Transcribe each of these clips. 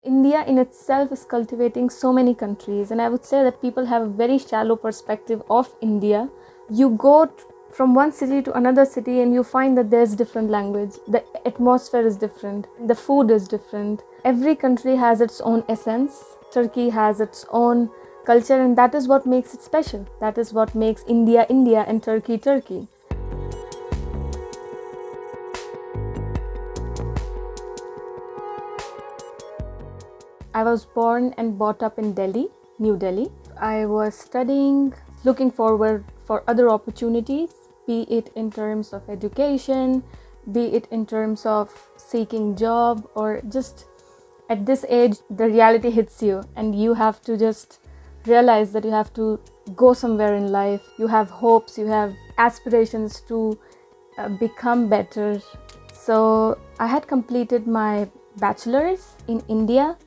India in itself is cultivating so many countries, and I would say that people have a very shallow perspective of India. You go from one city to another city and you find that there's different language, the atmosphere is different, the food is different. Every country has its own essence. Turkey has its own culture, and that is what makes it special. That is what makes India India and Turkey Turkey. I was born and brought up in Delhi, New Delhi. I was studying, looking forward for other opportunities, be it in terms of education, be it in terms of seeking job, or just at this age the reality hits you and you have to just realize that you have to go somewhere in life. You have hopes, you have aspirations to become better. So I had completed my bachelor's in India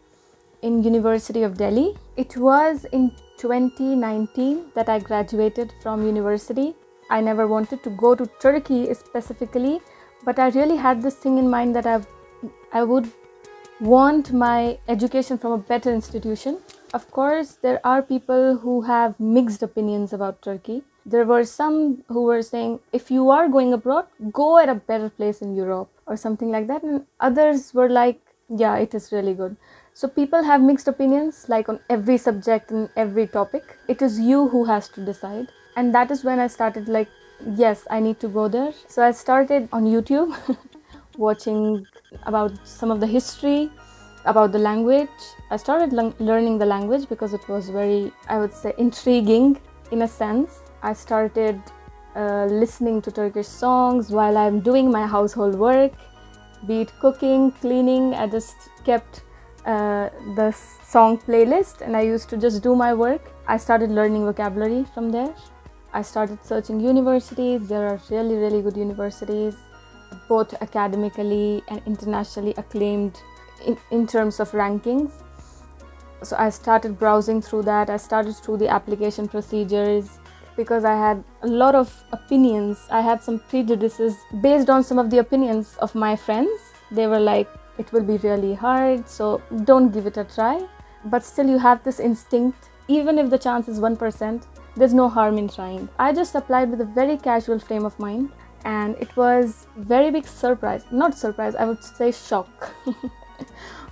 in University of Delhi. It was in 2019 that I graduated from university. I never wanted to go to Turkey specifically, but I really had this thing in mind that I would want my education from a better institution. Of course, there are people who have mixed opinions about Turkey. There were some who were saying, if you are going abroad, go at a better place in Europe or something like that. And others were like, yeah, it is really good. So people have mixed opinions, like on every subject and every topic. It is you who has to decide. And that is when I started like, yes, I need to go there. So I started on YouTube watching about some of the history, about the language. I started learning the language because it was very, I would say, intriguing in a sense. I started listening to Turkish songs while I'm doing my household work, be it cooking, cleaning. I just kept the song playlist and I used to just do my work. I started learning vocabulary from there. I started searching universities. There are really, really good universities, both academically and internationally acclaimed in terms of rankings. So I started browsing through that. I started through the application procedures because I had a lot of opinions. I had some prejudices based on some of the opinions of my friends. They were like, it will be really hard, so don't give it a try. But still you have this instinct, even if the chance is 1%, there's no harm in trying. I just applied with a very casual frame of mind, and it was very big surprise, not surprise, I would say shock.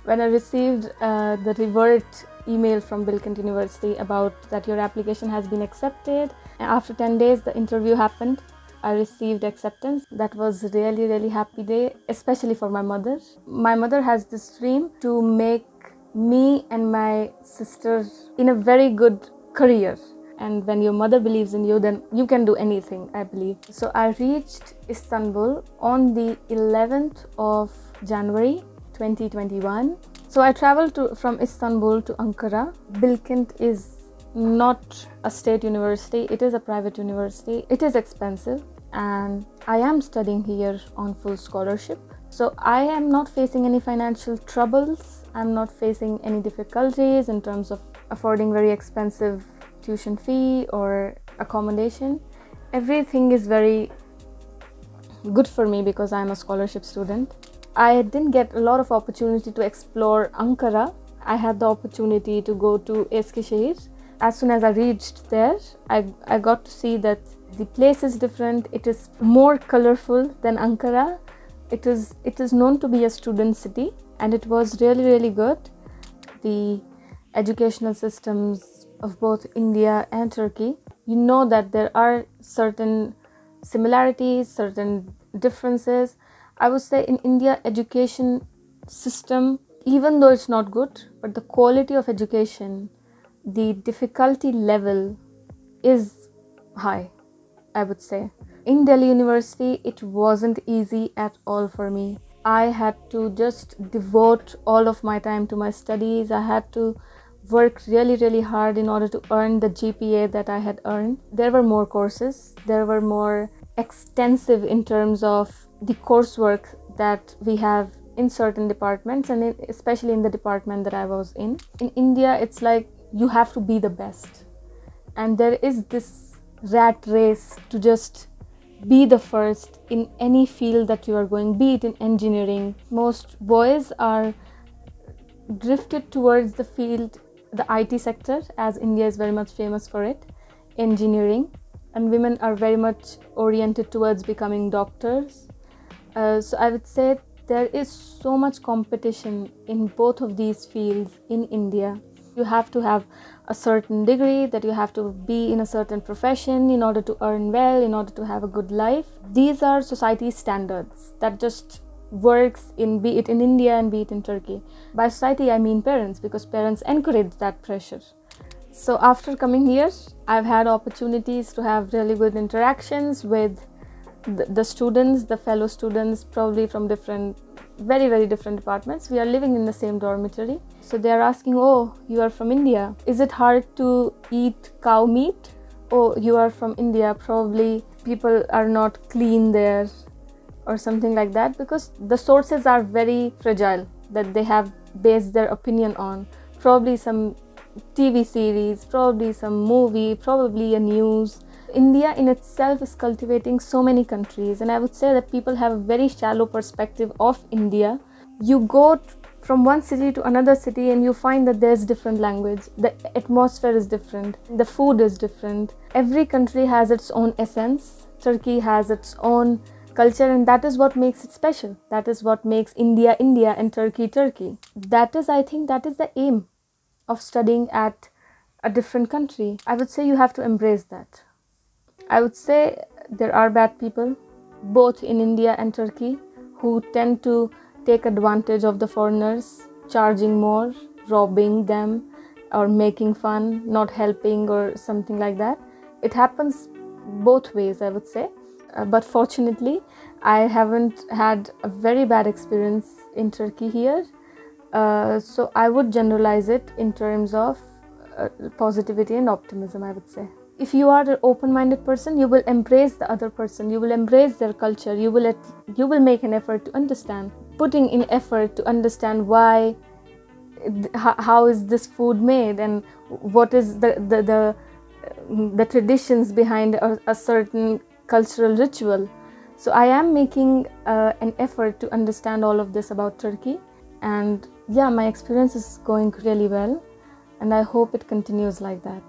When I received the revert email from Bilkent University about that your application has been accepted. And after 10 days, the interview happened. I received acceptance. That was a really, really happy day, especially for my mother. My mother has this dream to make me and my sister in a very good career. And when your mother believes in you, then you can do anything, I believe. So I reached Istanbul on the 11th of January 2021. So I traveled from Istanbul to Ankara. Bilkent is not a state university, it is a private university. It is expensive and I am studying here on full scholarship. So I am not facing any financial troubles. I'm not facing any difficulties in terms of affording very expensive tuition fee or accommodation. Everything is very good for me because I'm a scholarship student. I didn't get a lot of opportunity to explore Ankara. I had the opportunity to go to Eskişehir. As soon as I reached there, I got to see that the place is different. It is more colorful than Ankara. It is known to be a student city, and it was really, really good. The educational systems of both India and Turkey, you know that there are certain similarities, certain differences. I would say in India, education system, even though it's not good, but the quality of education, the difficulty level is high, I would say. In Delhi University, it wasn't easy at all for me. I had to just devote all of my time to my studies. I had to work really, really hard in order to earn the GPA that I had earned. There were more courses. There were more extensive in terms of the coursework that we have in certain departments, and especially in the department that I was in. In India, it's like you have to be the best. And there is this rat race to just be the first in any field that you are going, be it in engineering. Most boys are drifted towards the field, the IT sector, as India is very much famous for it, engineering, and women are very much oriented towards becoming doctors. So I would say there is so much competition in both of these fields in India. You have to have a certain degree, that you have to be in a certain profession in order to earn well, in order to have a good life. These are society's standards that just works in, be it in India and be it in Turkey. By society I mean parents, because parents encourage that pressure. So after coming here, I've had opportunities to have really good interactions with the students, the fellow students, probably from different, very different departments. We are living in the same dormitory. So they are asking, oh, you are from India. Is it hard to eat cow meat? Oh, you are from India. Probably people are not clean there or something like that, because the sources are very fragile that they have based their opinion on. Probably some TV series, probably some movie, probably a news. India in itself is cultivating so many countries, and I would say that people have a very shallow perspective of India. You go from one city to another city and you find that there's different language, the atmosphere is different, the food is different. Every country has its own essence. Turkey has its own culture, and that is what makes it special. That is what makes India India and Turkey Turkey. That is, I think, that is the aim of studying at a different country. I would say you have to embrace that. I would say there are bad people, both in India and Turkey, who tend to take advantage of the foreigners, charging more, robbing them, or making fun, not helping or something like that. It happens both ways, I would say. But fortunately, I haven't had a very bad experience in Turkey here. So I would generalize it in terms of positivity and optimism, I would say. If you are an open-minded person, you will embrace the other person, you will embrace their culture, you will make an effort to understand, putting in effort to understand why, how is this food made, and what is the traditions behind a certain cultural ritual. So I am making an effort to understand all of this about Turkey, and yeah, my experience is going really well, and I hope it continues like that.